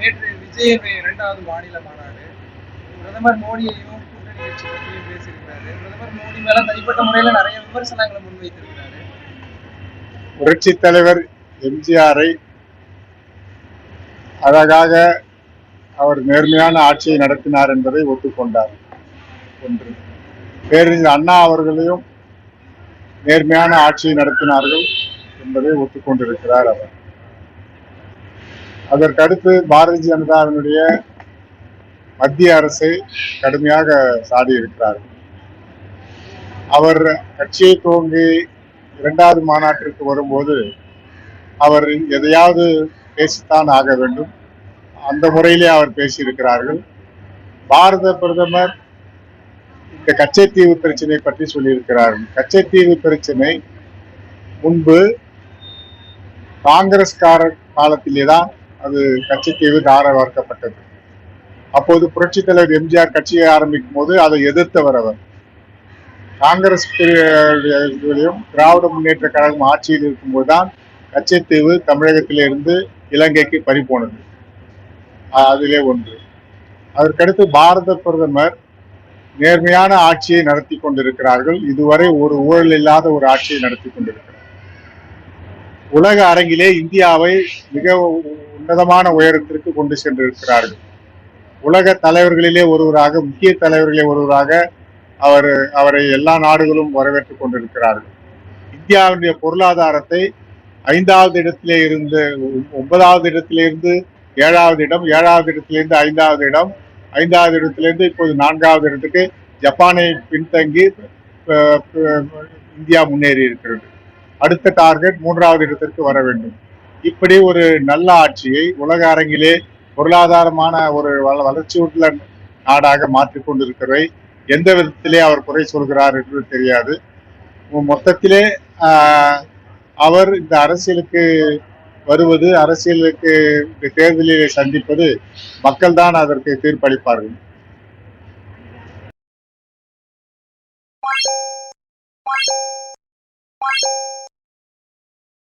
நேற்று விஜயின் 2வது மாநில மாநாடு. பிரதமர் மோடியையும் கூட்டணி கட்சி பற்றியும் பேசியிருக்கிறாரு. பிரதமர் மோடி மேல தனிப்பட்ட முறையில நிறைய விமர்சனங்களை முன்வைத்திருக்கிறாரு. புரட்சி தலைவர் எம்ஜிஆரை அழகாக அவர் நேர்மையான ஆட்சியை நடத்தினார் என்பதை ஒத்துக்கொண்டார். ஒன்று, பேரறிஞர் அண்ணா அவர்களையும் நேர்மையான ஆட்சியை நடத்தினார்கள் என்பதை ஒத்துக்கொண்டிருக்கிறார் அவர். அதற்கடுத்து பாரதிய ஜனதாவினுடைய மத்திய அரசை கடுமையாக சாடியிருக்கிறார். அவர் கட்சியை துவங்கி 2வது மாநாட்டிற்கு வரும்போது அவர் எதையாவது பேசித்தான் ஆக வேண்டும். அந்த முறையிலே அவர் பேசியிருக்கிறார்கள். பாரத பிரதமர் இந்த கச்சைத்தீவு பிரச்சனை பற்றி சொல்லியிருக்கிறார்கள். கச்சைத்தீவு பிரச்சனை முன்பு காங்கிரஸ்கார காலத்திலேதான் அது கச்சைத்தீவு தார வார்க்கப்பட்டது. அப்போது புரட்சி தலைவர் எம்ஜிஆர் கட்சியை ஆரம்பிக்கும் போது அதை எதிர்த்தவர் அவர். காங்கிரஸ் திராவிட முன்னேற்ற கழகம் ஆட்சியில் இருக்கும்போதுதான் கச்சைத்தீவு தமிழகத்திலிருந்து இலங்கைக்கு பறிபோனது. அதிலே ஒன்று. அதற்கடுத்து பாரத பிரதமர் நேர்மையான ஆட்சியை நடத்தி கொண்டிருக்கிறார்கள். இதுவரை ஒரு ஊழல் இல்லாத ஒரு ஆட்சியை நடத்தி கொண்டிருக்கிறார். உலக அரங்கிலே இந்தியாவை மிக உன்னதமான உயரத்திற்கு கொண்டு சென்றிருக்கிறார்கள். உலக தலைவர்களிலே ஒருவராக, முக்கிய தலைவர்களிலே ஒருவராக அவரை எல்லா நாடுகளும் வரவேற்றுக் கொண்டிருக்கிறார்கள். இந்தியாவுடைய பொருளாதாரத்தை 5வது இடத்திலே இருந்து 9வது இடத்திலிருந்து 7வது இடம், 7வது இடத்திலிருந்து 5வது இடம், 5வது இடத்திலிருந்து இப்போது 4வது இடத்துக்கு ஜப்பானை பின்தங்கி இந்தியா முன்னேறி இருக்கிறது. அடுத்த டார்கெட் 3வது இடத்திற்கு வர வேண்டும். இப்படி ஒரு நல்ல ஆட்சியை உலக அரங்கிலே பொருளாதாரமான ஒரு வளர்ச்சியுள்ள நாடாக மாற்றிக் கொண்டிருக்கிறதை எந்த விதத்திலே அவர் குறை சொல்கிறார் என்று தெரியாது. மொத்தத்திலே அவர் இந்த அரசியலுக்கு வருவது, அரசியலுக்கு தேர்தலிலே சந்திப்பது மக்கள் தான் அதற்கு தீர்ப்பளிப்பார்கள்.